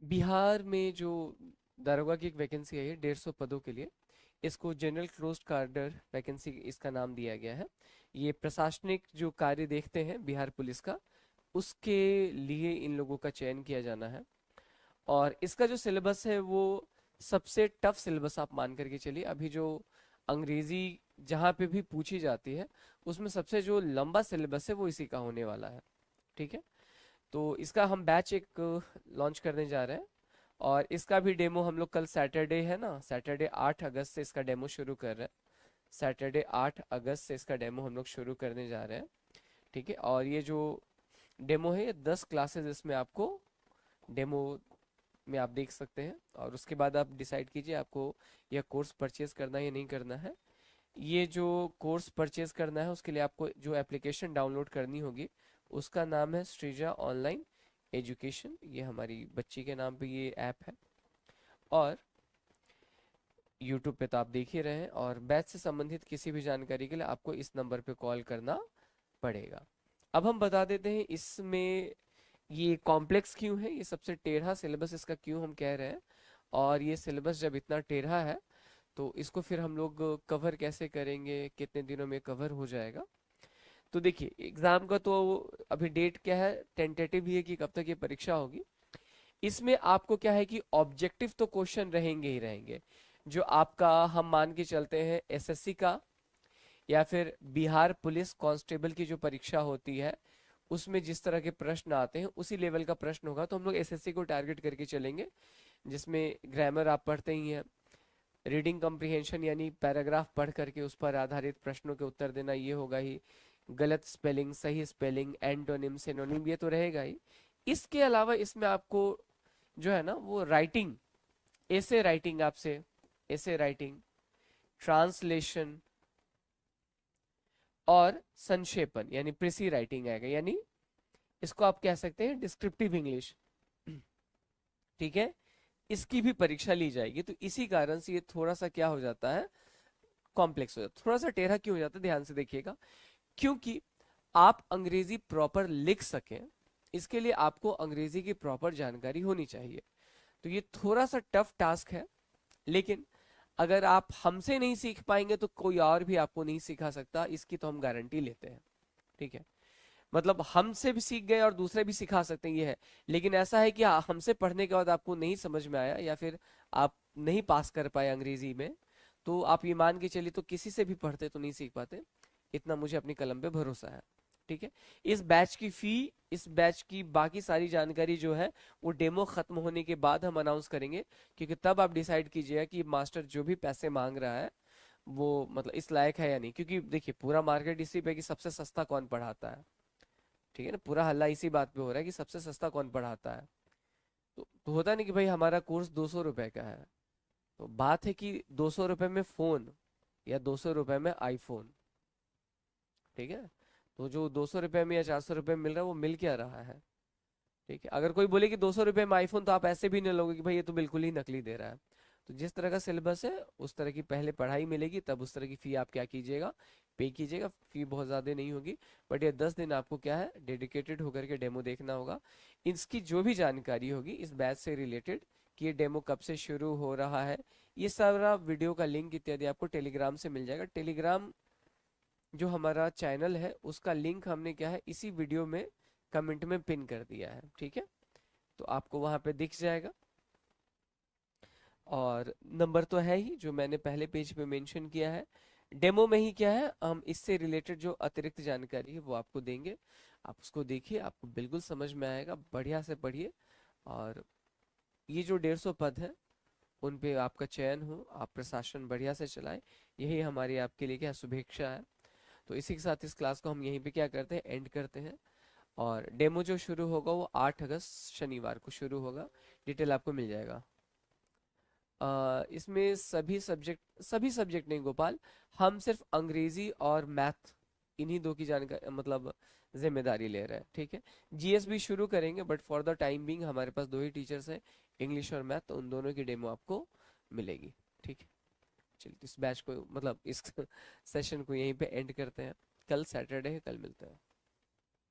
बिहार में जो दारोगा की एक वैकेंसी आई है 150 पदों के लिए, इसको जनरल क्लोज्ड कार्डर वैकेंसी इसका नाम दिया गया है। ये प्रशासनिक जो कार्य देखते हैं बिहार पुलिस का, उसके लिए इन लोगों का चयन किया जाना है। और इसका जो सिलेबस है वो सबसे टफ सिलेबस आप मान करके चलिए। अभी जो अंग्रेजी जहाँ पे भी पूछी जाती है, उसमें सबसे जो लंबा सिलेबस है वो इसी का होने वाला है। ठीक है, तो इसका हम बैच एक लॉन्च करने जा रहे हैं। और इसका भी डेमो हम लोग कल सैटरडे है ना, सैटरडे 8 अगस्त से इसका डेमो शुरू कर रहे हैं। सैटरडे 8 अगस्त से इसका डेमो हम लोग शुरू करने जा रहे हैं। ठीक है, और ये जो डेमो है ये 10 क्लासेस इसमें आपको डेमो में आप देख सकते हैं। और उसके बाद आप डिसाइड कीजिए आपको यह कोर्स परचेज करना है या नहीं करना है। ये जो कोर्स परचेज करना है उसके लिए आपको जो एप्लीकेशन डाउनलोड करनी होगी उसका नाम है सृजा ऑनलाइन एजुकेशन। ये हमारी बच्ची के नाम पे ये ऐप है। और यूट्यूब पे तो आप देख ही रहे हैं। और बैच से संबंधित किसी भी जानकारी के लिए आपको इस नंबर पे कॉल करना पड़ेगा। अब हम बता देते हैं इसमें ये कॉम्प्लेक्स क्यों है, ये सबसे टेढ़ा सिलेबस इसका क्यों हम कह रहे हैं। और ये सिलेबस जब इतना टेढ़ा है तो इसको फिर हम लोग कवर कैसे करेंगे, कितने दिनों में कवर हो जाएगा। तो देखिए एग्जाम का तो अभी डेट क्या है, टेंटेटिव ही है कि कब तक ये परीक्षा होगी। इसमें आपको क्या है कि ऑब्जेक्टिव तो क्वेश्चन रहेंगे ही रहेंगे। जो आपका हम मान के चलते हैं एसएससी का या फिर बिहार पुलिस कांस्टेबल की जो परीक्षा होती है उसमें जिस तरह के प्रश्न आते हैं उसी लेवल का प्रश्न होगा। तो हम लोग एसएससी को टारगेट करके चलेंगे, जिसमें ग्रामर आप पढ़ते ही हैं, रीडिंग कम्प्रिहेंशन यानी पैराग्राफ पढ़ करके उस पर आधारित प्रश्नों के उत्तर देना ये होगा ही। गलत स्पेलिंग, सही स्पेलिंग, एंटोनिम, सिनोनिम ये तो रहेगा ही। इसके अलावा इसमें आपको जो है ना वो राइटिंग, ऐसे राइटिंग आपसे, ऐसे राइटिंग, ट्रांसलेशन और संक्षेपण यानी प्रेसी राइटिंग आएगा, यानी इसको आप कह सकते हैं डिस्क्रिप्टिव इंग्लिश। ठीक है, इसकी भी परीक्षा ली जाएगी। तो इसी कारण से ये थोड़ा सा क्या हो जाता है, कॉम्प्लेक्स हो जाता है, थोड़ा सा टेढ़ा क्यों हो जाता है, ध्यान से देखिएगा। क्योंकि आप अंग्रेजी प्रॉपर लिख सकें इसके लिए आपको अंग्रेजी की प्रॉपर जानकारी होनी चाहिए। तो ये थोड़ा सा टफ टास्क है, लेकिन अगर आप हमसे नहीं सीख पाएंगे तो कोई और भी आपको नहीं सिखा सकता, इसकी तो हम गारंटी लेते हैं। ठीक है, मतलब हमसे भी सीख गए और दूसरे भी सिखा सकते हैं ये है। लेकिन ऐसा है कि हमसे पढ़ने के बाद आपको नहीं समझ में आया या फिर आप नहीं पास कर पाए अंग्रेजी में, तो आप ये मान के चलिए तो किसी से भी पढ़ते तो नहीं सीख पाते। इतना मुझे अपनी कलम पे भरोसा है। ठीक है, इस बैच की फी, इस बैच की बाकी सारी जानकारी जो है वो डेमो खत्म होने के बाद हम अनाउंस करेंगे। क्योंकि तब आप डिसाइड कीजिएगा कि मास्टर जो भी पैसे मांग रहा है वो मतलब इस लायक है या नहीं। क्योंकि देखिए पूरा मार्केट इसी पे कि सबसे सस्ता कौन पढ़ाता है। ठीक है ना, पूरा हल्ला इसी बात पे हो रहा है कि सबसे सस्ता कौन पढ़ाता है। तो होता नहीं कि भाई हमारा कोर्स 200 रुपए का है, तो बात है कि 200 रुपए में फोन या 200 रुपए में आईफोन। ठीक है, तो जो 200 रुपए में या 400 रुपए में मिल रहा है वो मिल क्या रहा है। ठीक है, अगर कोई बोले कि 200 रुपए में आईफोन, तो आप ऐसे भी नहीं लोगे कि भाई ये तो बिल्कुल ही नकली दे रहा है। तो जिस तरह का सिलेबस है उस तरह की पहले पढ़ाई मिलेगी, तब उस तरह की फी आप क्या कीजिएगा, पे कीजिएगा। फी बहुत ज़्यादा नहीं होगी, बट ये 10 दिन आपको क्या है डेडिकेटेड होकर के डेमो देखना होगा। इसकी जो भी जानकारी होगी इस बैच से रिलेटेड कि ये डेमो कब से शुरू हो रहा है, ये सारा वीडियो का लिंक इत्यादि आपको टेलीग्राम से मिल जाएगा। टेलीग्राम जो हमारा चैनल है उसका लिंक हमने क्या है इसी वीडियो में कमेंट में पिन कर दिया है। ठीक है, तो आपको वहां पे दिख जाएगा। और नंबर तो है ही जो मैंने पहले पेज पे मेंशन किया है। डेमो में ही क्या है हम इससे रिलेटेड जो अतिरिक्त जानकारी है वो आपको देंगे। आप उसको देखिए, आपको बिल्कुल समझ में आएगा, बढ़िया से पढ़िए। और ये जो 150 पद है उन पे आपका चयन हो, आप प्रशासन बढ़िया से चलाएं, यही हमारी आपके लिए क्या शुभेच्छा है। तो इसी के साथ इस क्लास को हम यहीं पे क्या करते हैं, एंड करते हैं। और डेमो जो शुरू होगा वो 8 अगस्त शनिवार को शुरू होगा। डिटेल आपको मिल जाएगा। इसमें सभी सब्जेक्ट नहीं गोपाल, हम सिर्फ अंग्रेजी और मैथ इन्हीं दो की जानकारी मतलब जिम्मेदारी ले रहे हैं। ठीक है, जीएस भी शुरू करेंगे but for the time being हमारे पास दो ही टीचर्स हैं, इंग्लिश और मैथ, तो उन दोनों की डेमो आपको मिलेगी। ठीक है, चलिए इस बैच को मतलब इस सेशन को यहीं पे एंड करते हैं। कल सैटरडे है, कल मिलते हैं।